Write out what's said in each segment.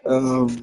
Um,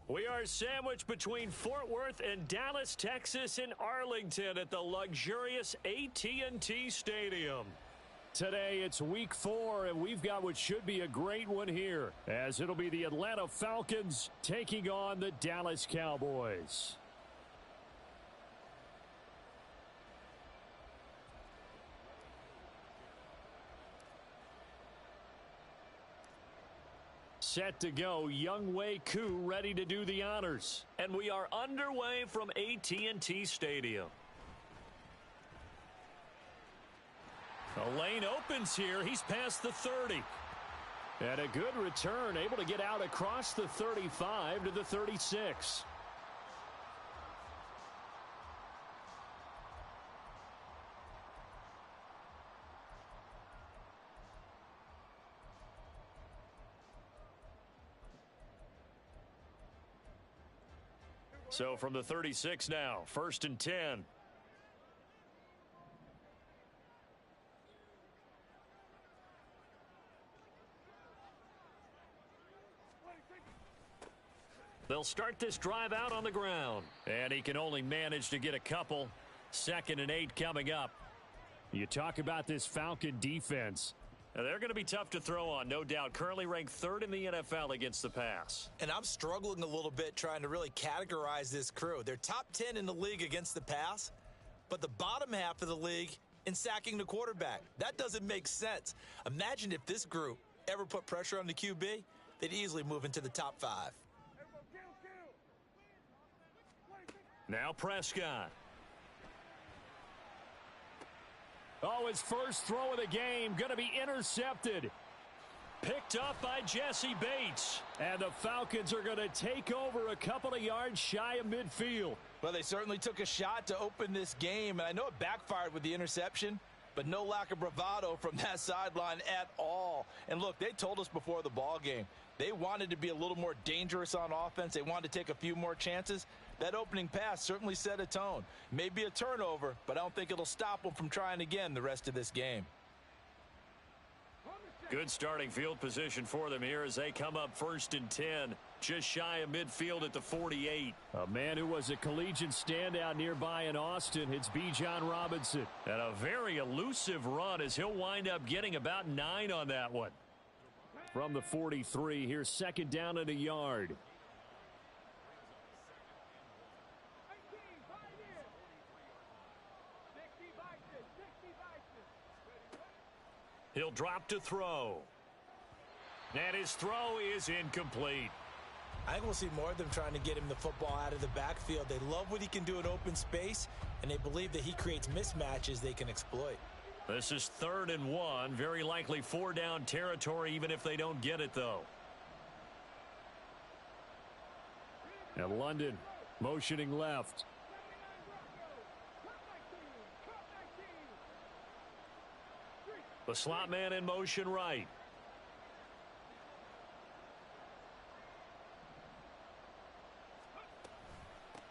We are sandwiched between Fort Worth and Dallas, Texas, and Arlington at the luxurious AT&T Stadium. Today, it's week 4, and we've got what should be a great one here, as it'll be the Atlanta Falcons taking on the Dallas Cowboys. Set to go, NLBtoo ready to do the honors. And we are underway from AT&T Stadium. The lane opens here. He's past the 30. And a good return, able to get out across the 35 to the 36. So from the 36 now, 1st and 10. They'll start this drive out on the ground. And he can only manage to get a couple. 2nd and 8 coming up. You talk about this Falcon defense. They're going to be tough to throw on, no doubt. Currently ranked 3rd in the NFL against the pass. And I'm struggling a little bit trying to really categorize this crew. They're top 10 in the league against the pass, but the bottom half of the league in sacking the quarterback. That doesn't make sense. Imagine if this group ever put pressure on the QB, they'd easily move into the top 5. Now Prescott. Oh, his first throw of the game going to be intercepted. Picked up by Jesse Bates. And the Falcons are going to take over a couple of yards shy of midfield. Well, they certainly took a shot to open this game, and I know it backfired with the interception, but no lack of bravado from that sideline at all. And look, they told us before the ball game, they wanted to be a little more dangerous on offense. They wanted to take a few more chances. That opening pass certainly set a tone. Maybe a turnover, but I don't think it'll stop them from trying again the rest of this game. Good starting field position for them here as they come up 1st and 10. Just shy of midfield at the 48. A man who was a collegiate standout nearby in Austin. It's Bijan Robinson. And a very elusive run as he'll wind up getting about 9 on that one. From the 43, here's 2nd down and a yard. He'll drop to throw. And his throw is incomplete. I think we'll see more of them trying to get him the football out of the backfield. They love what he can do in open space, and they believe that he creates mismatches they can exploit. This is 3rd and 1. Very likely 4-down territory, even if they don't get it, though. And London motioning left. The slot man in motion right.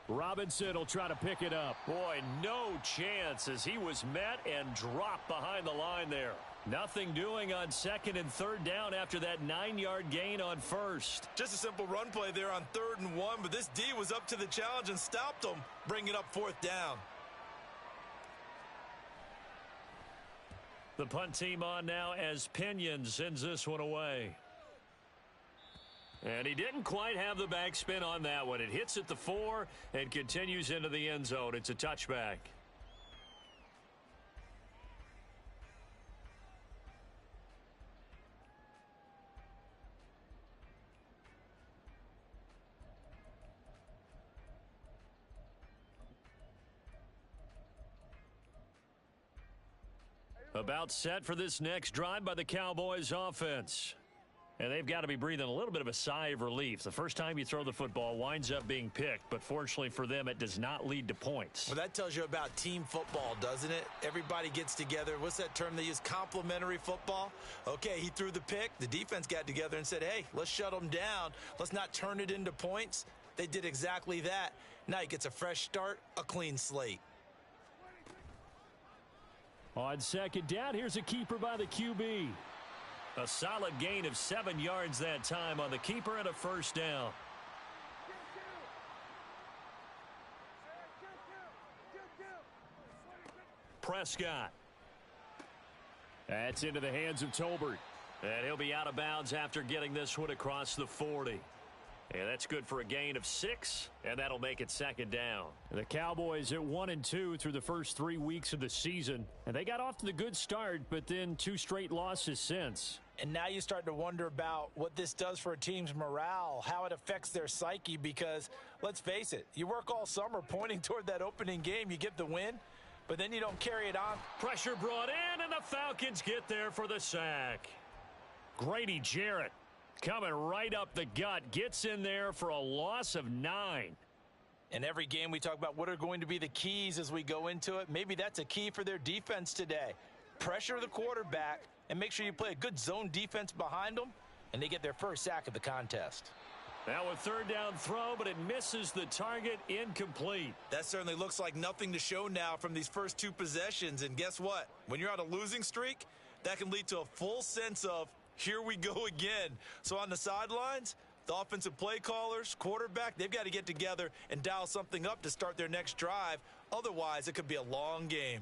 Robinson will try to pick it up. Boy, no chance as he was met and dropped behind the line there. Nothing doing on 2nd and 3rd down after that 9-yard gain on 1st. Just a simple run play there on 3rd and 1, but this D was up to the challenge and stopped them, bringing up 4th down. The punt team on now as Pinion sends this one away. And he didn't quite have the backspin on that one. It hits at the 4 and continues into the end zone. It's a touchback. About set for this next drive by the Cowboys offense. And they've got to be breathing a little bit of a sigh of relief. The first time you throw the football winds up being picked, but fortunately for them, it does not lead to points. Well, that tells you about team football, doesn't it? Everybody gets together. What's that term they use? Complementary football. Okay, he threw the pick. The defense got together and said, hey, let's shut them down. Let's not turn it into points. They did exactly that. Now he gets a fresh start, a clean slate. On 2nd down, here's a keeper by the QB. A solid gain of 7 yards that time on the keeper and a 1st down. Prescott. That's into the hands of Tolbert. And he'll be out of bounds after getting this one across the 40. And that's good for a gain of 6, and that'll make it 2nd down. The Cowboys at 1-2 through the first 3 weeks of the season. And they got off to the good start, but then 2 straight losses since. And now you start to wonder about what this does for a team's morale, how it affects their psyche, because let's face it, you work all summer pointing toward that opening game, you get the win, but then you don't carry it on. Pressure brought in, and the Falcons get there for the sack. Grady Jarrett coming right up the gut, gets in there for a loss of 9. In every game we talk about what are going to be the keys as we go into it. Maybe that's a key for their defense today. Pressure the quarterback and make sure you play a good zone defense behind them, and they get their first sack of the contest. Now a 3rd down throw, but it misses the target, incomplete. That certainly looks like nothing to show now from these first 2 possessions. And guess what? When you're on a losing streak, that can lead to a full sense of, here we go again. So on the sidelines, the offensive play callers, quarterback, they've got to get together and dial something up to start their next drive. Otherwise, it could be a long game.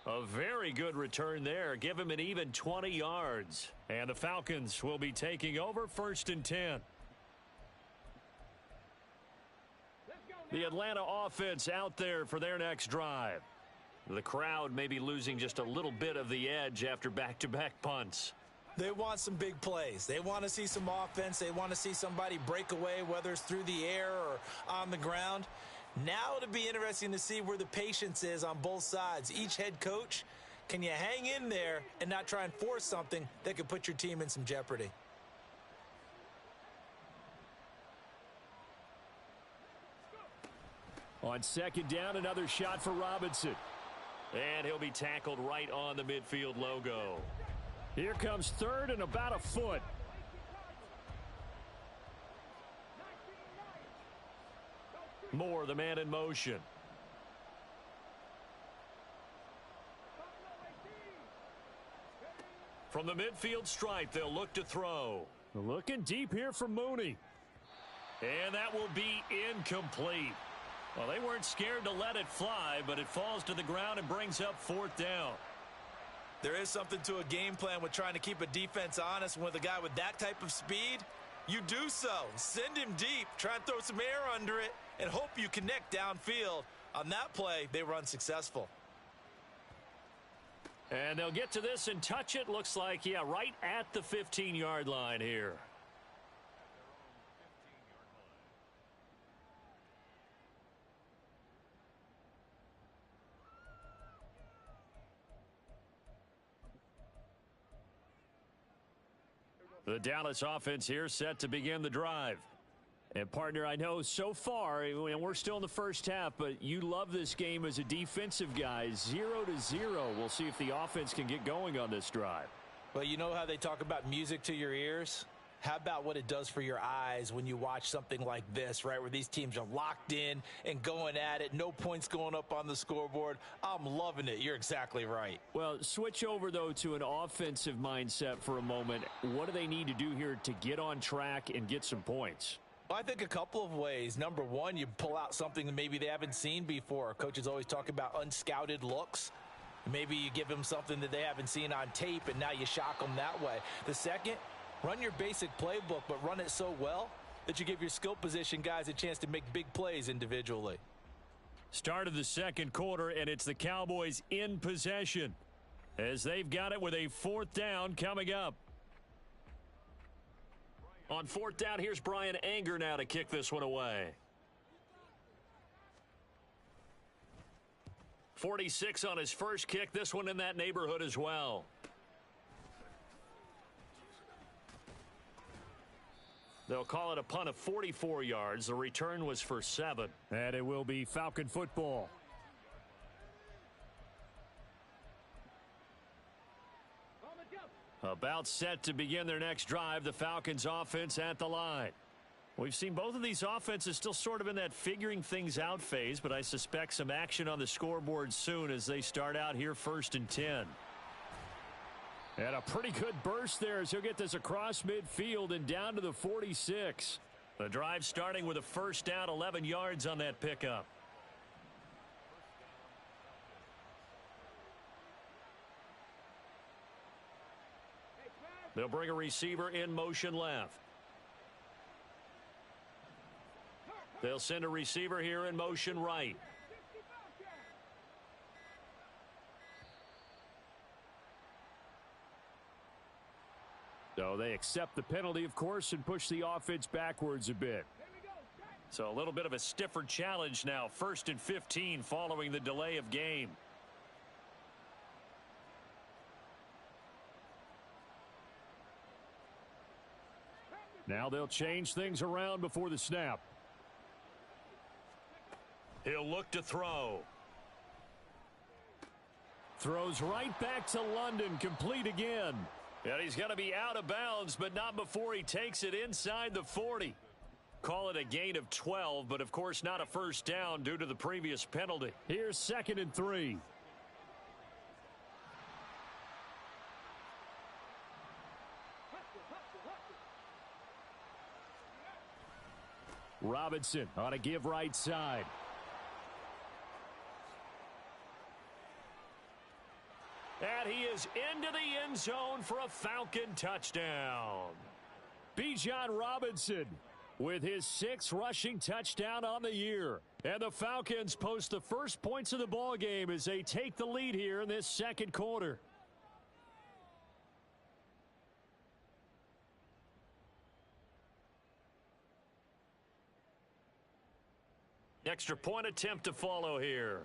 A very good return there. Give him an even 20 yards. And the Falcons will be taking over 1st and 10. The Atlanta offense out there for their next drive. The crowd may be losing just a little bit of the edge after back-to-back punts. They want some big plays. They want to see some offense. They want to see somebody break away, whether it's through the air or on the ground. Now it'll be interesting to see where the patience is on both sides. Each head coach, can you hang in there and not try and force something that could put your team in some jeopardy? On 2nd down, another shot for Robinson. And he'll be tackled right on the midfield logo. Here comes 3rd and about a foot. Moore, the man in motion. From the midfield stripe, they'll look to throw. Looking deep here for Mooney. And that will be incomplete. Well, they weren't scared to let it fly, but it falls to the ground and brings up 4th down. There is something to a game plan with trying to keep a defense honest. With a guy with that type of speed, you do so. Send him deep, try and throw some air under it, and hope you connect downfield. On that play, they were unsuccessful. And they'll get to this and touch it. Looks like, yeah, right at the 15-yard line here. The Dallas offense here set to begin the drive. And, partner, I know so far, and we're still in the first half, but you love this game as a defensive guy. 0-0. We'll see if the offense can get going on this drive. Well, you know how they talk about music to your ears? How about what it does for your eyes when you watch something like this, right, where these teams are locked in and going at it, no points going up on the scoreboard? I'm loving it. You're exactly right. Well, switch over, though, to an offensive mindset for a moment. What do they need to do here to get on track and get some points? Well, I think a couple of ways. Number one, you pull out something that maybe they haven't seen before. Coaches always talk about unscouted looks. Maybe you give them something that they haven't seen on tape, and now you shock them that way. The second, run your basic playbook, but run it so well that you give your skill position guys a chance to make big plays individually. Start of the second quarter, and it's the Cowboys in possession as they've got it with a 4th down coming up. On 4th down, here's Brian Anger now to kick this one away. 46 on his first kick. This one in that neighborhood as well. They'll call it a punt of 44 yards. The return was for 7. And it will be Falcon football. About set to begin their next drive, the Falcons offense at the line. We've seen both of these offenses still sort of in that figuring things out phase, but I suspect some action on the scoreboard soon as they start out here 1st and 10. And a pretty good burst there as he'll get this across midfield and down to the 46. The drive starting with a 1st down, 11 yards on that pickup. They'll bring a receiver in motion left. They'll send a receiver here in motion right. So they accept the penalty, of course, and push the offense backwards a bit. So a little bit of a stiffer challenge now. 1st and 15 following the delay of game. Now they'll change things around before the snap. He'll look to throw. Throws right back to London, complete again. And he's going to be out of bounds, but not before he takes it inside the 40. Call it a gain of 12, but of course not a 1st down due to the previous penalty. Here's 2nd and 3. Robinson on a give right side. And he is into the end zone for a Falcon touchdown. Bijan Robinson with his 6th rushing touchdown on the year. And the Falcons post the first points of the ball game as they take the lead here in this second quarter. Extra point attempt to follow here.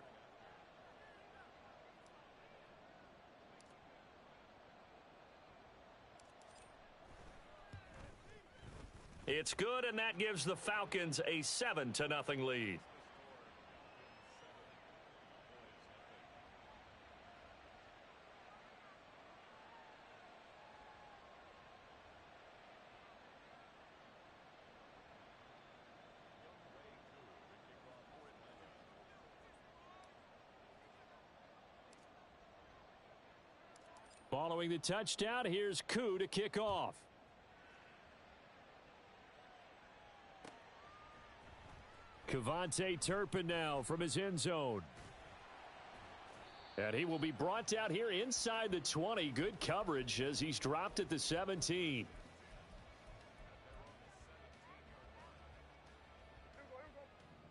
It's good, and that gives the Falcons a 7-0 lead. Following the touchdown, here's NLBtoo to kick off. Kevontae Turpin now from his end zone. And he will be brought down here inside the 20. Good coverage as he's dropped at the 17.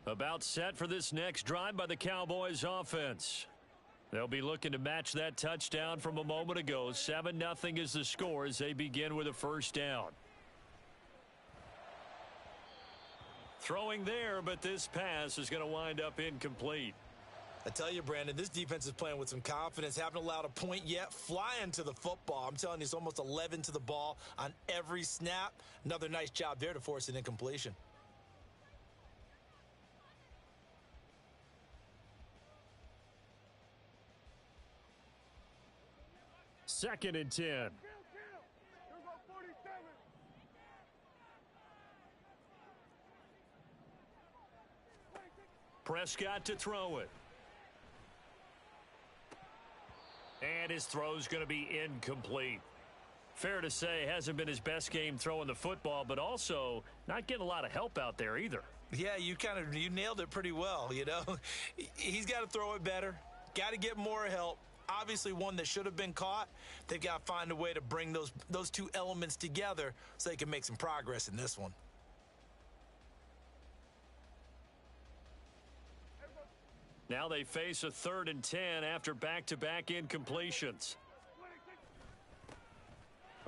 About set for this next drive by the Cowboys offense. They'll be looking to match that touchdown from a moment ago. 7-0 is the score as they begin with a first down. Throwing there, but this pass is going to wind up incomplete. I tell you, Brandon, this defense is playing with some confidence. Haven't allowed a point yet. Flying to the football. I'm telling you, it's almost 11 to the ball on every snap. Another nice job there to force an incompletion. Second and 10. Prescott to throw it. And his throw's going to be incomplete. Fair to say, hasn't been his best game throwing the football, but also not getting a lot of help out there either. Yeah, you nailed it pretty well, you know. He's got to throw it better. Got to get more help. Obviously one that should have been caught. They've got to find a way to bring those two elements together so they can make some progress in this one. Now they face a 3rd and 10 after back-to-back incompletions.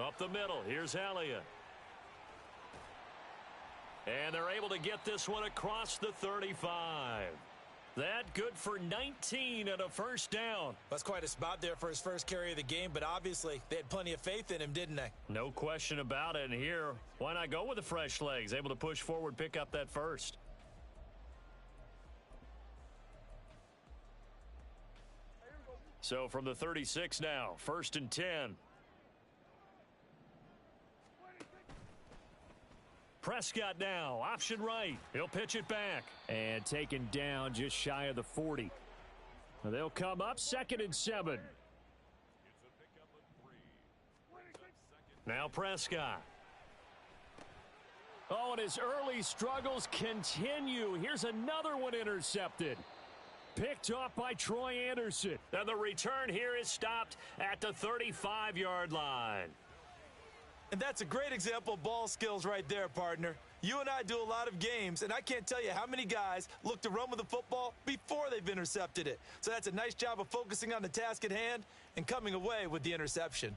Up the middle, here's Elliott. And they're able to get this one across the 35. That good for 19 and a first down. That's quite a spot there for his first carry of the game, but obviously they had plenty of faith in him, didn't they? No question about it. And here, why not go with the fresh legs? Able to push forward, pick up that first. So from the 36 now, 1st and 10. Prescott now, option right. He'll pitch it back. And taken down just shy of the 40. They'll come up 2nd and 7. Now Prescott. Oh, and his early struggles continue. Here's another one intercepted. Picked off by Troy Anderson. And the return here is stopped at the 35-yard line. And that's a great example of ball skills right there, partner. You and I do a lot of games, and I can't tell you how many guys look to run with the football before they've intercepted it. So that's a nice job of focusing on the task at hand and coming away with the interception.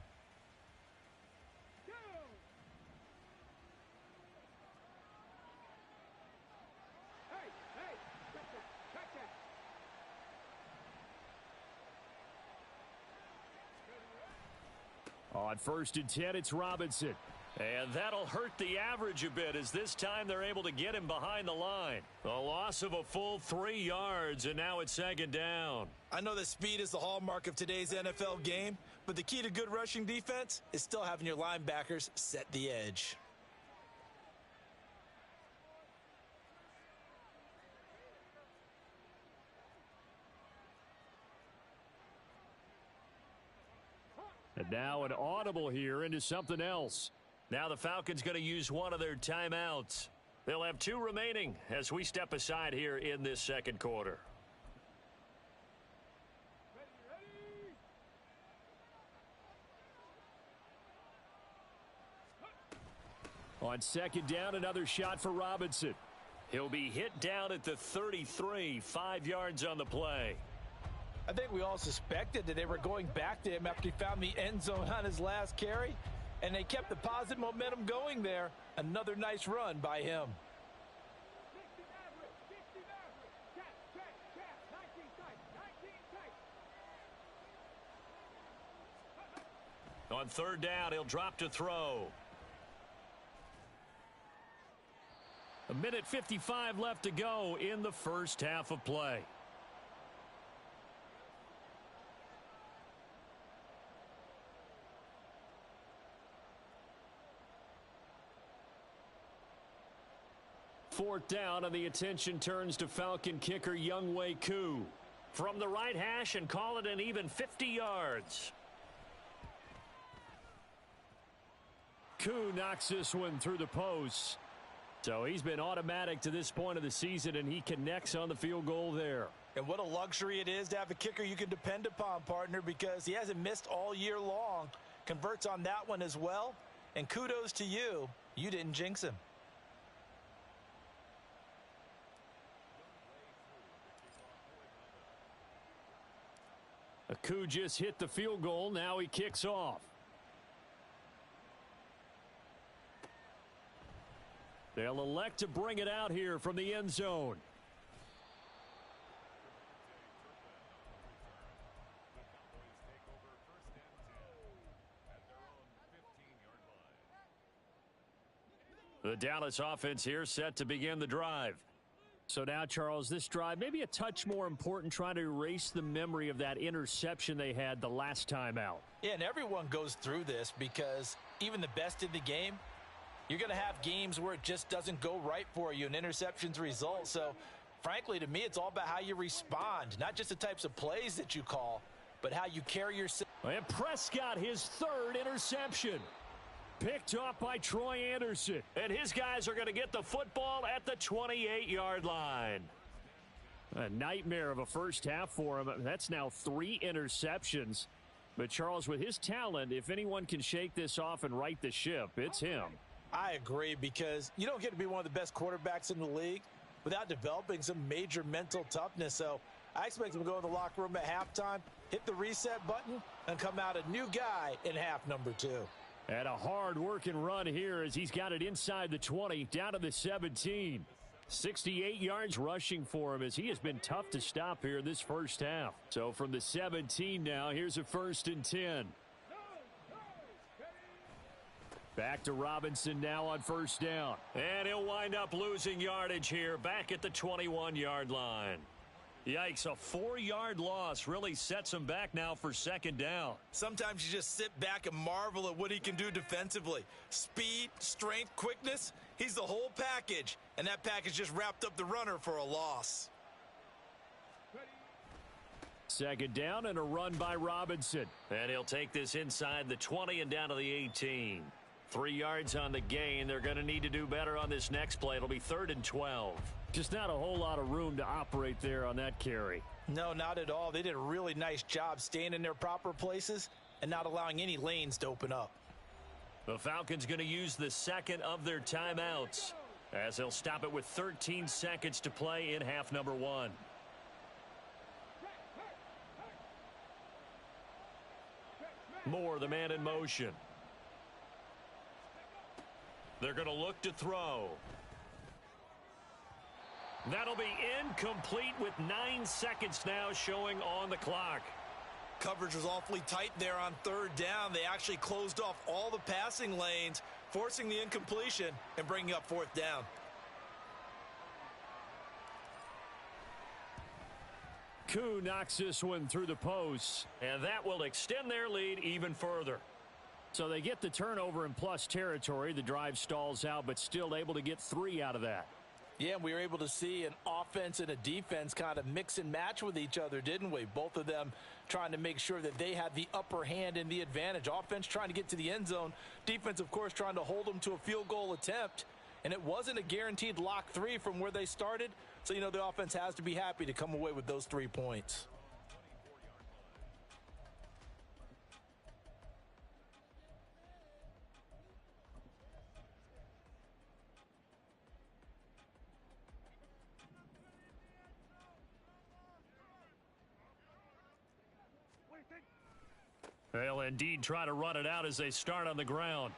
On 1st and 10, it's Robinson. And that'll hurt the average a bit as this time they're able to get him behind the line. A loss of a full 3 yards, and now it's 2nd down. I know that speed is the hallmark of today's NFL game, but the key to good rushing defense is still having your linebackers set the edge. And now an audible here into something else. Now the Falcons going to use one of their timeouts. They'll have 2 remaining as we step aside here in this 2nd quarter. On 2nd down, another shot for Robinson. He'll be hit down at the 33, 5 yards on the play. I think we all suspected that they were going back to him after he found the end zone on his last carry, and they kept the positive momentum going there. Another nice run by him. On 3rd down, he'll drop to throw. 1:55 left to go in the first half of play. Fourth down, and the attention turns to Falcon kicker NLBtoo. From the right hash and call it an even 50 yards. Koo knocks this one through the post. So he's been automatic to this point of the season, and he connects on the field goal there. And what a luxury it is to have a kicker you can depend upon, partner, because he hasn't missed all year long. Converts on that one as well. And kudos to you. You didn't jinx him. Koo just hit the field goal. Now he kicks off. They'll elect to bring it out here from the end zone. The Dallas offense here set to begin the drive. So now, Charles, this drive maybe a touch more important, trying to erase the memory of that interception they had the last time out. Yeah, and everyone goes through this because even the best in the game, you're going to have games where it just doesn't go right for you, and interceptions result. So, frankly, to me, it's all about how you respond, not just the types of plays that you call, but how you carry yourself. And Prescott, his third interception. Picked off by Troy Anderson. And his guys are going to get the football at the 28-yard line. A nightmare of a first half for him. That's now 3 interceptions. But, Charles, with his talent, if anyone can shake this off and right the ship, it's him. I agree, because you don't get to be one of the best quarterbacks in the league without developing some major mental toughness. So I expect him to go in the locker room at halftime, hit the reset button, and come out a new guy in half number 2. And a hard-working run here as he's got it inside the 20, down to the 17. 68 yards rushing for him as he has been tough to stop here this first half. So from the 17 now, here's a 1st and 10. Back to Robinson now on 1st down. And he'll wind up losing yardage here back at the 21-yard line. Yikes, a 4-yard loss really sets him back now for 2nd down. Sometimes you just sit back and marvel at what he can do defensively. Speed, strength, quickness, he's the whole package. And that package just wrapped up the runner for a loss. 2nd down and a run by Robinson. And he'll take this inside the 20 and down to the 18. 3 yards on the gain. They're going to need to do better on this next play. It'll be 3rd and 12. Just not a whole lot of room to operate there on that carry. No, not at all. They did a really nice job staying in their proper places and not allowing any lanes to open up. The Falcons going to use the 2nd of their timeouts as they'll stop it with 13 seconds to play in half number 1. Moore, the man in motion. They're going to look to throw. That'll be incomplete with 9 seconds now showing on the clock. Coverage was awfully tight there on 3rd down. They actually closed off all the passing lanes, forcing the incompletion and bringing up 4th down. Koo knocks this one through the posts, and that will extend their lead even further. So they get the turnover in plus territory. The drive stalls out, but still able to get 3 out of that. Yeah, we were able to see an offense and a defense kind of mix and match with each other, didn't we? Both of them trying to make sure that they had the upper hand and the advantage. Offense trying to get to the end zone. Defense, of course, trying to hold them to a field goal attempt. And it wasn't a guaranteed lock 3 from where they started. So, you know, the offense has to be happy to come away with those 3 points. They'll indeed try to run it out as they start on the ground.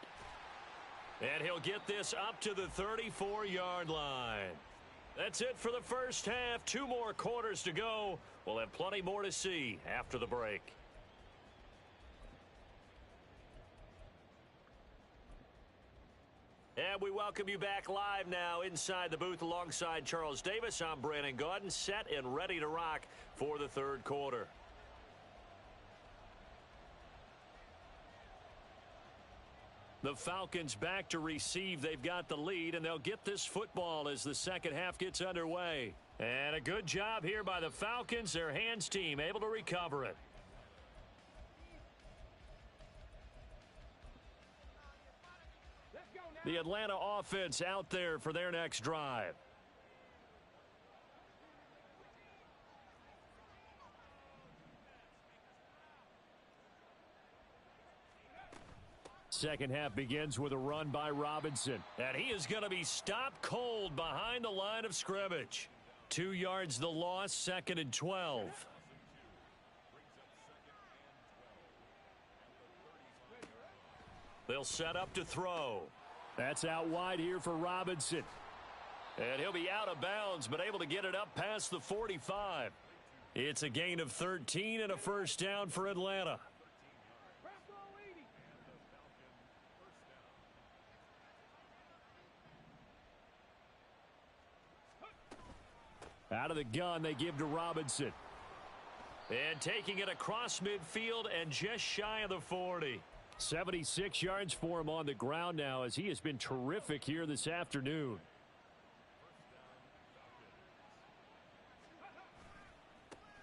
And he'll get this up to the 34-yard line. That's it for the first half. 2 more quarters to go. We'll have plenty more to see after the break. And we welcome you back live now inside the booth alongside Charles Davis. I'm Brandon Gaudin, set and ready to rock for the 3rd quarter. The Falcons back to receive. They've got the lead, and they'll get this football as the 2nd half gets underway. And a good job here by the Falcons. Their hands team able to recover it. The Atlanta offense out there for their next drive. Second half begins with a run by Robinson. And he is going to be stopped cold behind the line of scrimmage. 2 yards the loss, 2nd and 12. They'll set up to throw. That's out wide here for Robinson. And he'll be out of bounds, but able to get it up past the 45. It's a gain of 13 and a first down for Atlanta. Out of the gun, they give to Robinson. And taking it across midfield and just shy of the 40. 76 yards for him on the ground now, as he has been terrific here this afternoon.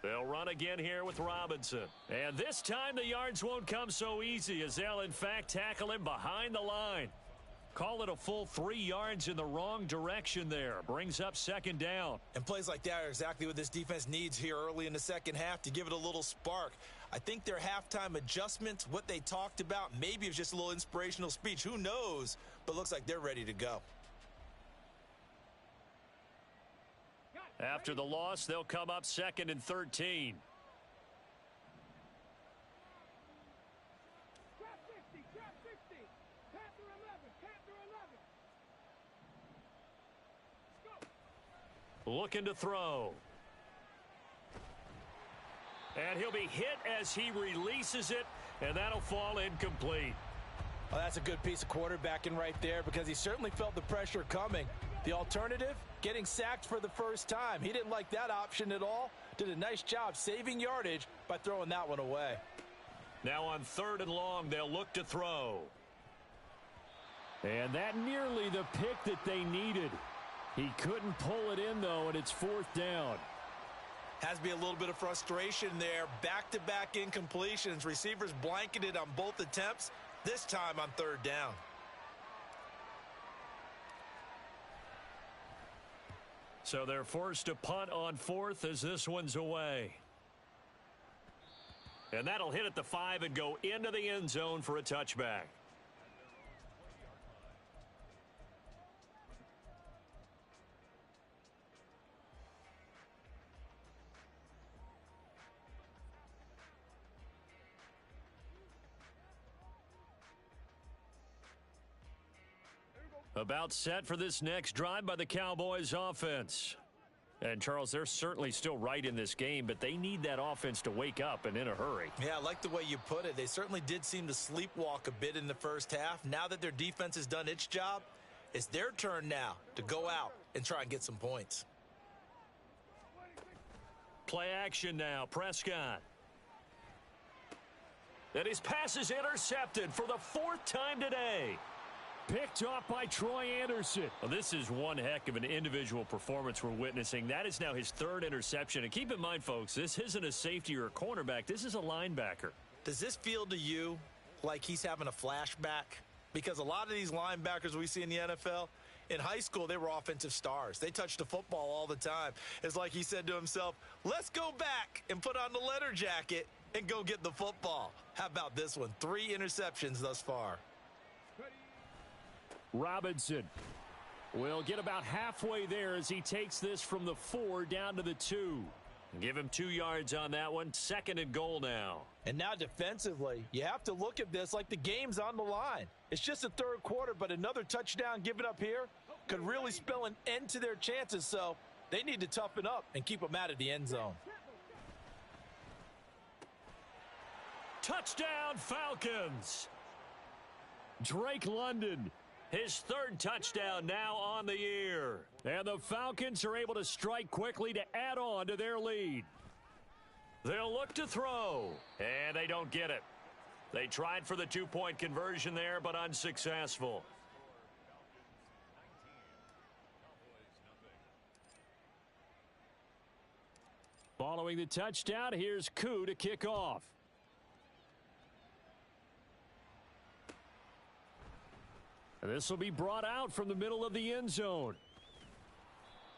They'll run again here with Robinson. And this time the yards won't come so easy, as they'll in fact tackle him behind the line. Call it a full 3 yards in the wrong direction there. Brings up second down. And plays like that are exactly what this defense needs here early in the second half to give it a little spark. I think their halftime adjustments, what they talked about, maybe it's just a little inspirational speech. Who knows? But looks like they're ready to go. After the loss, they'll come up 2nd and 13. Looking to throw. And he'll be hit as he releases it, and that'll fall incomplete. Well, that's a good piece of quarterbacking right there, because he certainly felt the pressure coming. The alternative, getting sacked for the first time. He didn't like that option at all. Did a nice job saving yardage by throwing that one away. Now on 3rd and long, they'll look to throw. And that nearly the pick that they needed. He couldn't pull it in, though, and it's 4th down. Has to be a little bit of frustration there. Back-to-back incompletions. Receivers blanketed on both attempts, this time on 3rd down. So they're forced to punt on 4th as this one's away. And that'll hit at the 5 and go into the end zone for a touchback. About set for this next drive by the Cowboys offense. And, Charles, they're certainly still right in this game, but they need that offense to wake up and in a hurry. Yeah, I like the way you put it. They certainly did seem to sleepwalk a bit in the first half. Now that their defense has done its job, it's their turn now to go out and try and get some points. Play action now. Prescott. And his pass is intercepted for the 4th time today. Picked off by Troy Anderson. Well, this is one heck of an individual performance we're witnessing. That is now his 3rd interception. And keep in mind, folks, this isn't a safety or a cornerback. This is a linebacker. Does this feel to you like he's having a flashback? Because a lot of these linebackers we see in the NFL, in high school, they were offensive stars. They touched the football all the time. It's like he said to himself, let's go back and put on the leather jacket and go get the football. How about this one? 3 interceptions thus far. Robinson will get about halfway there as he takes this from the 4 down to the 2. Give him 2 yards on that one. 2nd and goal now. And now defensively, you have to look at this like the game's on the line. It's just the 3rd quarter, but another touchdown given up here could really spell an end to their chances. So they need to toughen up and keep them out of the end zone. Touchdown, Falcons. Drake London. His 3rd touchdown now on the year. And the Falcons are able to strike quickly to add on to their lead. They'll look to throw. And they don't get it. They tried for the 2-point conversion there, but unsuccessful. Following the touchdown, here's Koo to kick off. This will be brought out from the middle of the end zone.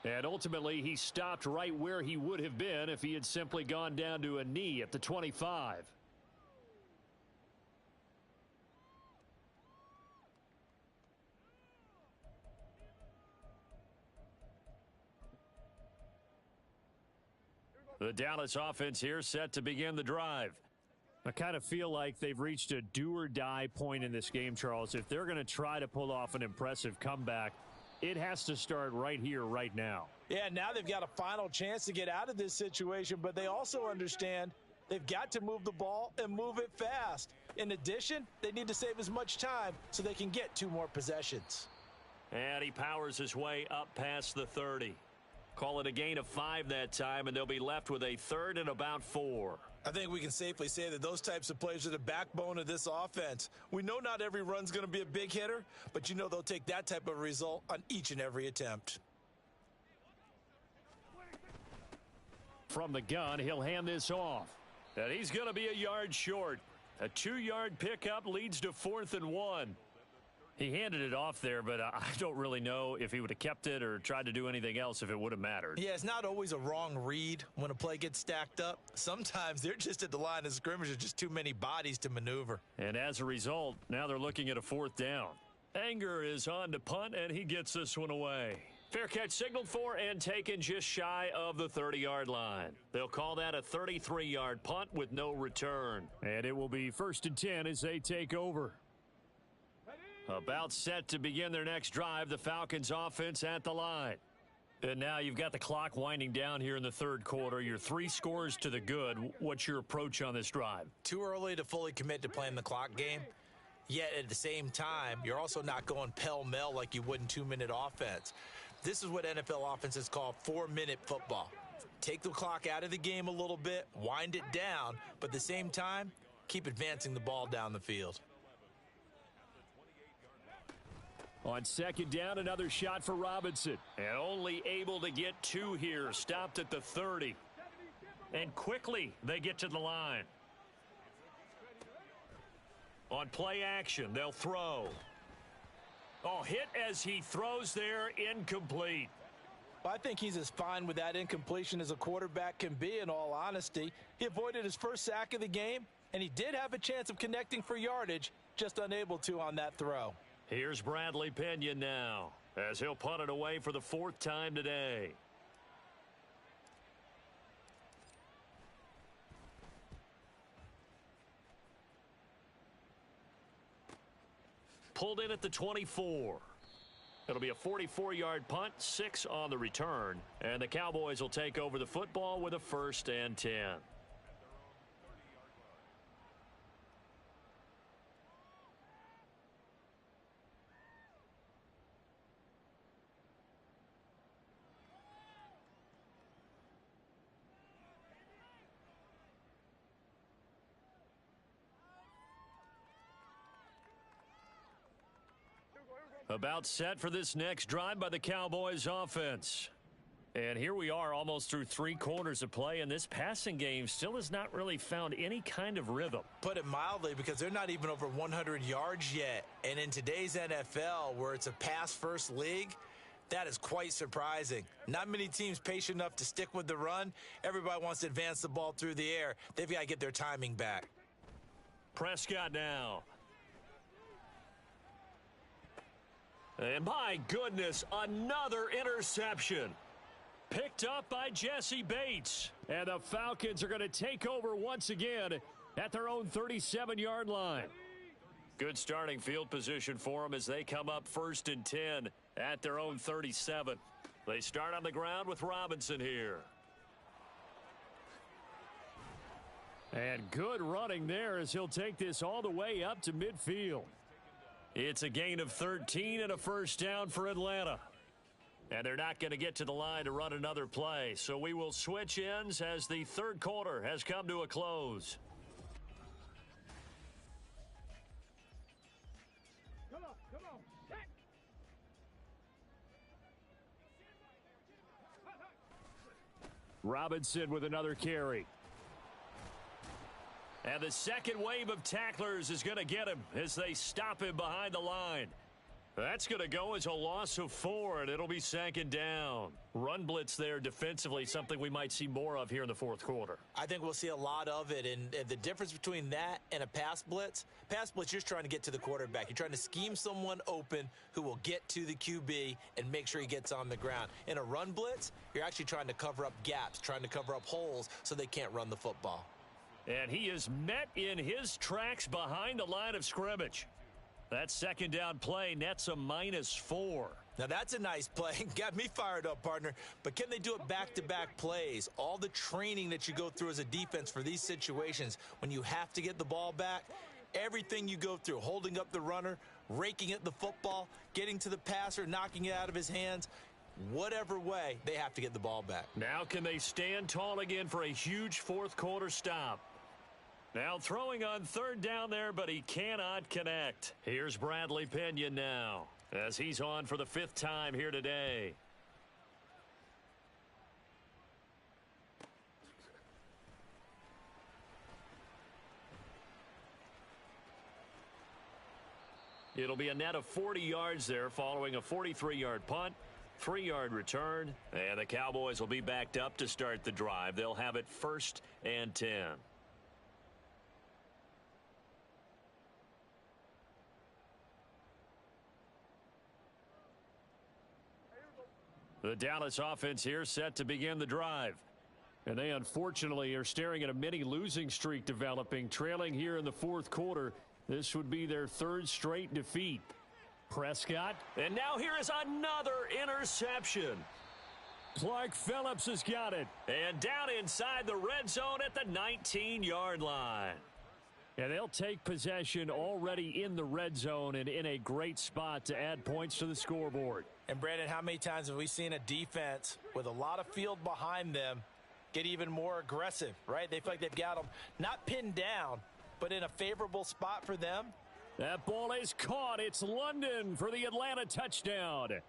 And ultimately, he stopped right where he would have been if he had simply gone down to a knee at the 25. The Dallas offense here set to begin the drive. I kind of feel like they've reached a do-or-die point in this game, Charles. If they're going to try to pull off an impressive comeback, it has to start right here, right now. Yeah, now they've got a final chance to get out of this situation, but they also understand they've got to move the ball and move it fast. In addition, they need to save as much time so they can get 2 more possessions. And he powers his way up past the 30. Call it a gain of 5 that time, and they'll be left with a 3rd and about 4. I think we can safely say that those types of plays are the backbone of this offense. We know not every run's going to be a big hitter, but you know they'll take that type of result on each and every attempt. From the gun, he'll hand this off. And he's going to be a yard short. A 2-yard pickup leads to 4th and 1. He handed it off there, but I don't really know if he would have kept it or tried to do anything else if it would have mattered. Yeah, it's not always a wrong read when a play gets stacked up. Sometimes they're just at the line of scrimmage. There's just too many bodies to maneuver. And as a result, now they're looking at a 4th down. Anger is on to punt, and he gets this one away. Fair catch signaled for and taken just shy of the 30-yard line. They'll call that a 33-yard punt with no return. And it will be 1st and 10 as they take over. About set to begin their next drive, the Falcons offense at the line. And now you've got the clock winding down here in the 3rd quarter. You're 3 scores to the good. What's your approach on this drive? Too early to fully commit to playing the clock game. Yet at the same time, you're also not going pell-mell like you would in 2-minute offense. This is what NFL offenses call 4-minute football. Take the clock out of the game a little bit, wind it down, but at the same time, keep advancing the ball down the field. On 2nd down, another shot for Robinson. And only able to get 2 here. Stopped at the 30. And quickly, they get to the line. On play action, they'll throw. Oh, hit as he throws there, incomplete. Well, I think he's as fine with that incompletion as a quarterback can be, in all honesty. He avoided his first sack of the game, and he did have a chance of connecting for yardage, just unable to on that throw. Here's Bradley Pinion now, as he'll punt it away for the 4th time today. Pulled in at the 24. It'll be a 44-yard punt, 6 on the return, and the Cowboys will take over the football with a 1st and 10. About set for this next drive by the Cowboys offense. And here we are almost through 3 quarters of play, and this passing game still has not really found any kind of rhythm. Put it mildly, because they're not even over 100 yards yet. And in today's NFL, where it's a pass-first league, that is quite surprising. Not many teams patient enough to stick with the run. Everybody wants to advance the ball through the air. They've got to get their timing back. Prescott now. And my goodness, another interception. Picked up by Jesse Bates. And the Falcons are going to take over once again at their own 37-yard line. Good starting field position for them as they come up 1st and 10 at their own 37. They start on the ground with Robinson here. And good running there as he'll take this all the way up to midfield. It's a gain of 13 and a 1st down for Atlanta. And they're not going to get to the line to run another play. So we will switch ends as the 3rd quarter has come to a close. Come on. Robinson with another carry. And the second wave of tacklers is going to get him as they stop him behind the line. That's going to go as a loss of 4, and it'll be 2nd down. Run blitz there defensively, something we might see more of here in the 4th quarter. I think we'll see a lot of it, and the difference between that and a pass blitz, you're just trying to get to the quarterback. You're trying to scheme someone open who will get to the QB and make sure he gets on the ground. In a run blitz, you're actually trying to cover up gaps, trying to cover up holes so they can't run the football. And he is met in his tracks behind the line of scrimmage. That second down play nets a -4. Now that's a nice play. Got me fired up, partner. But can they do it back-to-back plays? All the training that you go through as a defense for these situations, when you have to get the ball back, everything you go through, holding up the runner, raking at the football, getting to the passer, knocking it out of his hands, whatever way, they have to get the ball back. Now can they stand tall again for a huge fourth quarter stop? Now throwing on third down there, but he cannot connect. Here's Bradley Pinion now, as he's on for the 5th time here today. It'll be a net of 40 yards there following a 43-yard punt, 3-yard return, and the Cowboys will be backed up to start the drive. They'll have it 1st and 10. The Dallas offense here set to begin the drive. And they unfortunately are staring at a mini losing streak developing, trailing here in the 4th quarter. This would be their 3rd straight defeat. Prescott. And now here is another interception. Clark Phillips has got it. And down inside the red zone at the 19-yard line. And they'll take possession already in the red zone and in a great spot to add points to the scoreboard. And Brandon, how many times have we seen a defense with a lot of field behind them get even more aggressive, right? They feel like they've got them not pinned down, but in a favorable spot for them. That ball is caught. It's London for the Atlanta touchdown.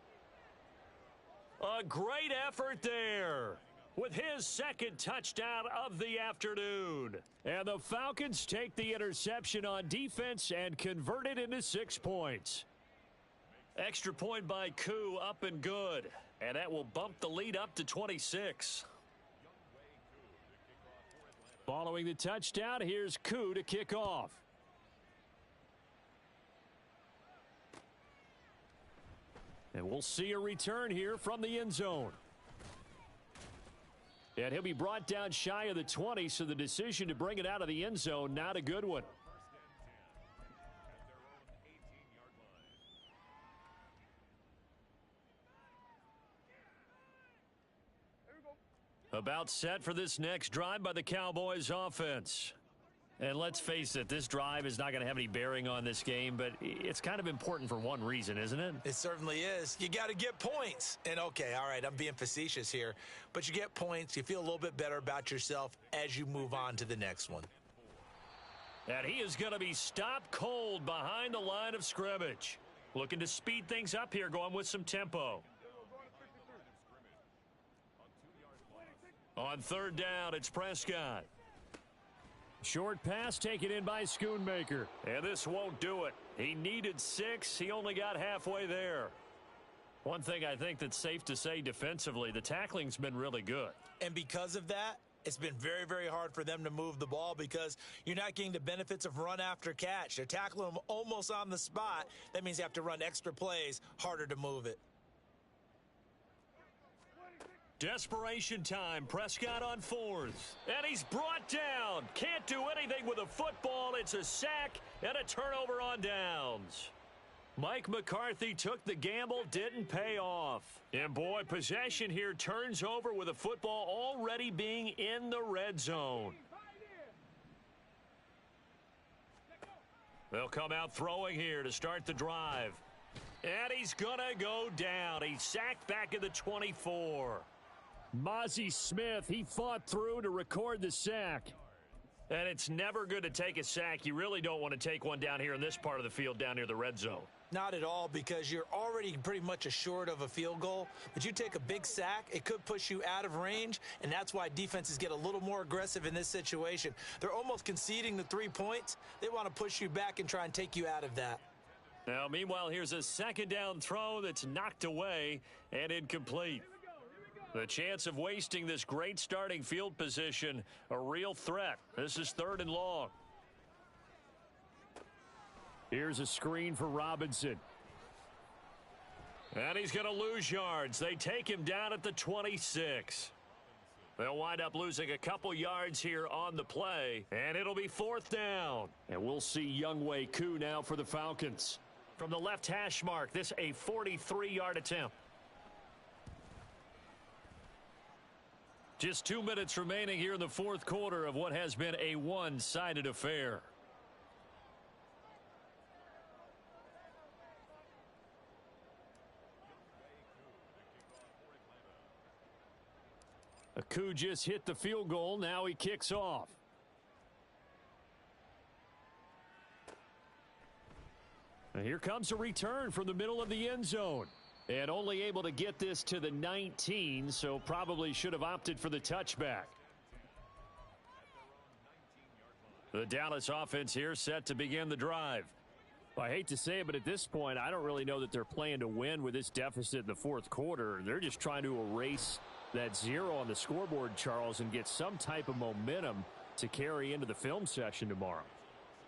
A great effort there with his 2nd touchdown of the afternoon. And the Falcons take the interception on defense and convert it into 6 points. Extra point by Koo, up and good. And that will bump the lead up to 26. Following the touchdown, here's Koo to kick off. And we'll see a return here from the end zone. And he'll be brought down shy of the 20, so the decision to bring it out of the end zone, not a good one. About set for this next drive by the Cowboys offense. And let's face it, this drive is not going to have any bearing on this game, but it's kind of important for one reason, isn't it? It certainly is. You got to get points. And okay, all right, I'm being facetious here, but you get points, you feel a little bit better about yourself as you move on to the next one. And he is going to be stopped cold behind the line of scrimmage. Looking to speed things up here, going with some tempo. On 3rd down, it's Prescott. Short pass taken in by Schoonmaker. And this won't do it. He needed 6. He only got halfway there. One thing I think that's safe to say defensively, the tackling's been really good. And because of that, it's been very, very hard for them to move the ball because you're not getting the benefits of run after catch. They're tackling them almost on the spot. That means you have to run extra plays, harder to move it. Desperation time. Prescott on 4th. And he's brought down. Can't do anything with a football. It's a sack and a turnover on downs. Mike McCarthy took the gamble, didn't pay off. And boy, possession here turns over with a football already being in the red zone. They'll come out throwing here to start the drive. And he's going to go down. He's sacked back at the 24. Mozzie Smith, he fought through to record the sack. And it's never good to take a sack. You really don't want to take one down here in this part of the field, down near the red zone. Not at all, because you're already pretty much assured of a field goal. But you take a big sack, it could push you out of range, and that's why defenses get a little more aggressive in this situation. They're almost conceding the 3 points. They want to push you back and try and take you out of that. Now, meanwhile, here's a 2nd down throw that's knocked away and incomplete. The chance of wasting this great starting field position, a real threat. This is 3rd and long. Here's a screen for Robinson. And he's going to lose yards. They take him down at the 26. They'll wind up losing a couple yards here on the play, and it'll be 4th down. And we'll see NLBtoo now for the Falcons. From the left hash mark, this a 43-yard attempt. Just 2 minutes remaining here in the 4th quarter of what has been a one-sided affair. NLBtoo just hit the field goal. Now he kicks off. And here comes a return from the middle of the end zone. And only able to get this to the 19, so probably should have opted for the touchback. The Dallas offense here set to begin the drive. Well, I hate to say it, but at this point, I don't really know that they're playing to win with this deficit in the 4th quarter. They're just trying to erase that 0 on the scoreboard, Charles, and get some type of momentum to carry into the film session tomorrow.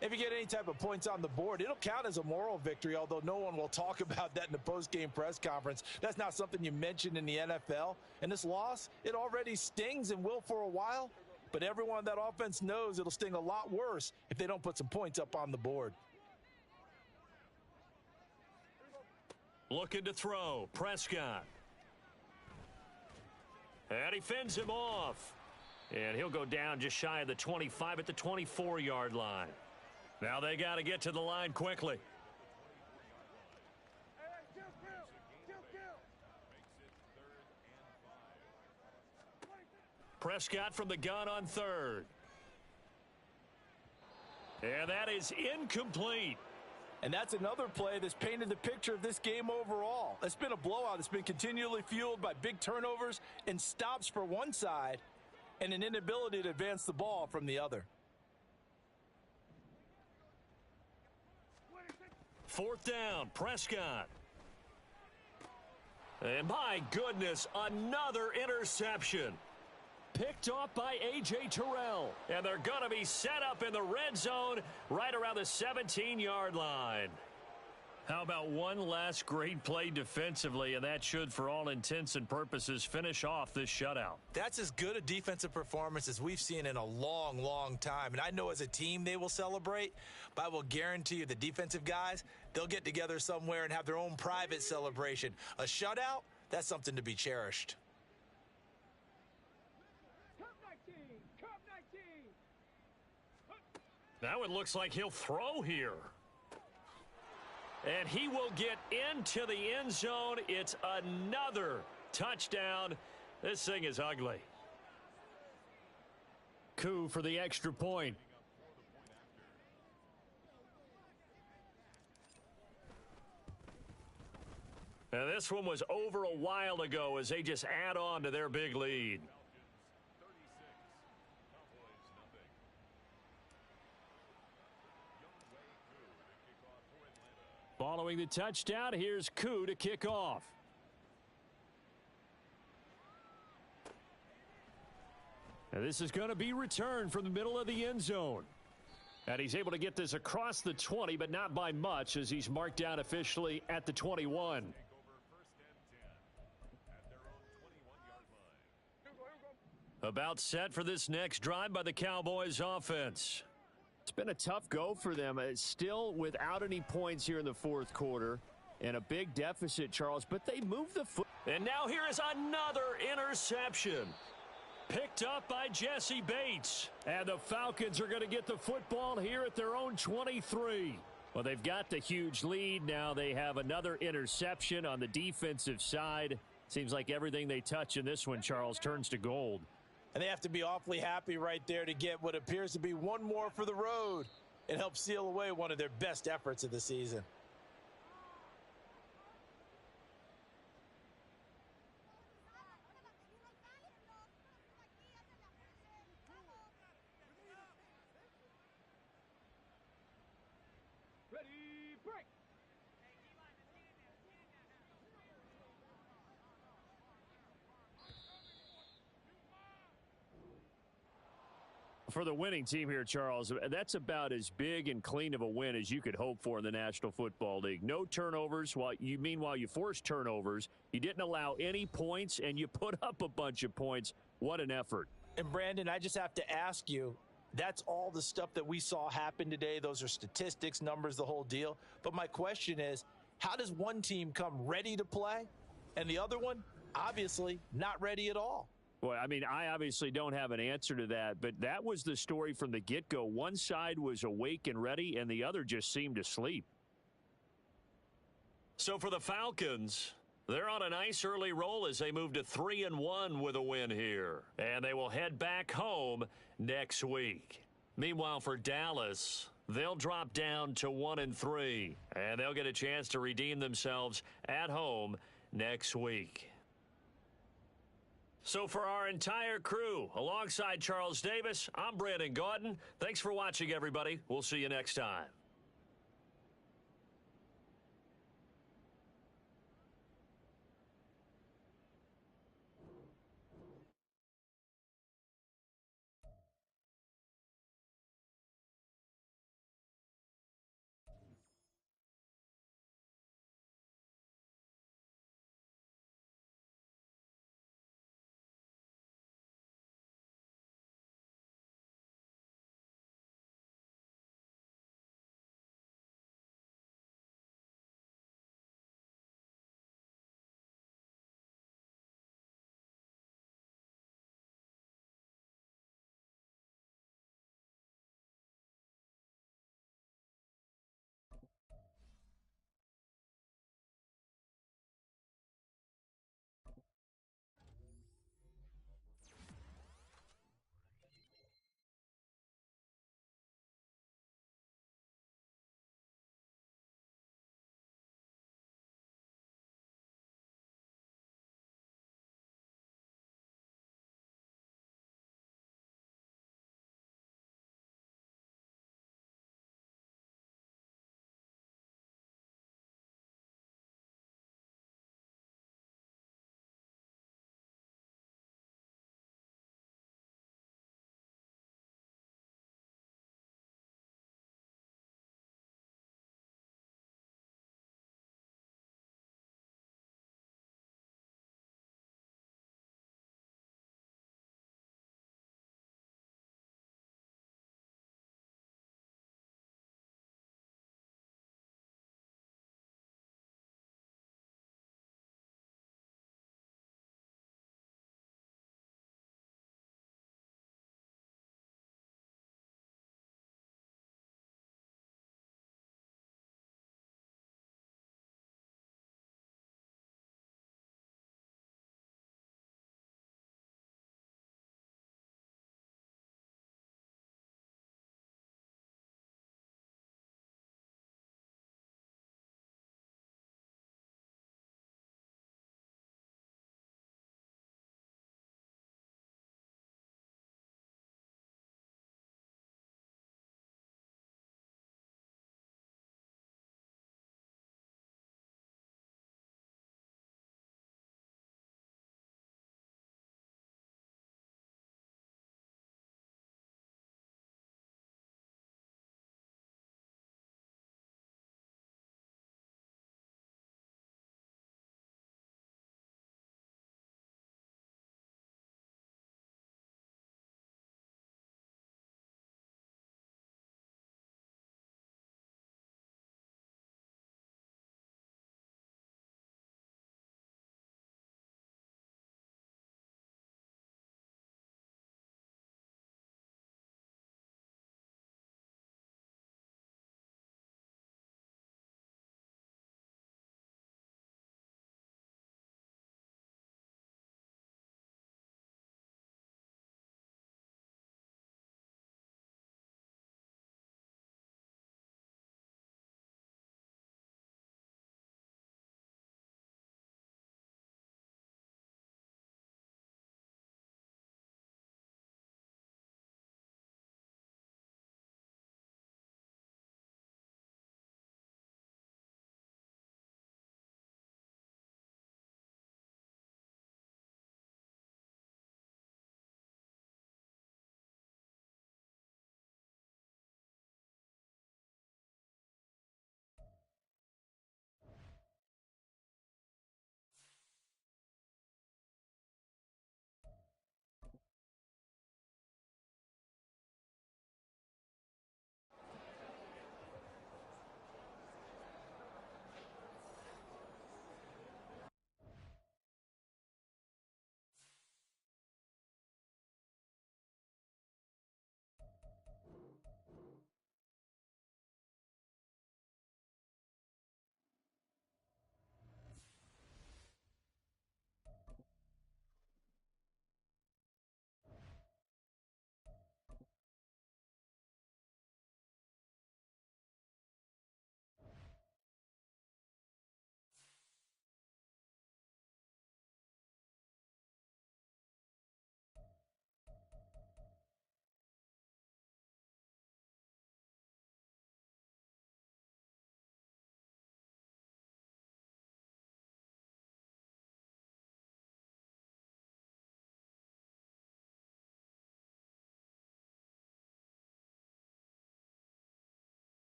If you get any type of points on the board, it'll count as a moral victory, although no one will talk about that in the post-game press conference. That's not something you mentioned in the NFL. And this loss, it already stings and will for a while. But everyone on that offense knows it'll sting a lot worse if they don't put some points up on the board. Looking to throw. Prescott. And he fends him off. And he'll go down just shy of the 25 at the 24-yard line. Now they got to get to the line quickly. Prescott from the gun on 3rd. And that is incomplete. And that's another play that's painted the picture of this game overall. It's been a blowout. It's been continually fueled by big turnovers and stops for one side and an inability to advance the ball from the other. 4th down, Prescott. And my goodness, another interception. Picked off by A.J. Terrell. And they're going to be set up in the red zone right around the 17-yard line. How about one last great play defensively, and that should, for all intents and purposes, finish off this shutout. That's as good a defensive performance as we've seen in a long, long time. And I know as a team they will celebrate, but I will guarantee you the defensive guys, they'll get together somewhere and have their own private celebration. A shutout, that's something to be cherished. Now it looks like he'll throw here. And he will get into the end zone. It's another touchdown. This thing is ugly. NLBtoo for the extra point. And this one was over a while ago as they just add on to their big lead. Following the touchdown, here's NLBtoo to kick off. And this is going to be returned from the middle of the end zone. And he's able to get this across the 20, but not by much, as he's marked down officially at the 21. About set for this next drive by the Cowboys offense. It's been a tough go for them. Still without any points here in the 4th quarter. And a big deficit, Charles, but they move the foot. And now here is another interception. Picked up by Jesse Bates. And the Falcons are going to get the football here at their own 23. Well, they've got the huge lead. Now they have another interception on the defensive side. Seems like everything they touch in this one, Charles, turns to gold. And they have to be awfully happy right there to get what appears to be one more for the road. It helps seal away one of their best efforts of the season. Ready, break. For the winning team here, Charles, that's about as big and clean of a win as you could hope for in the National Football League. No turnovers. Meanwhile, you forced turnovers. You didn't allow any points, and you put up a bunch of points. What an effort. And, Brandon, I just have to ask you, that's all the stuff that we saw happen today. Those are statistics, numbers, the whole deal. But my question is, how does one team come ready to play and the other one, obviously, not ready at all? Well, I mean, I obviously don't have an answer to that, but that was the story from the get-go. One side was awake and ready, and the other just seemed asleep. So for the Falcons, they're on a nice early roll as they move to 3-1 with a win here. And they will head back home next week. Meanwhile, for Dallas, they'll drop down to 1-3, and they'll get a chance to redeem themselves at home next week. So for our entire crew, alongside Charles Davis, I'm Brandon Gaudin. Thanks for watching, everybody. We'll see you next time.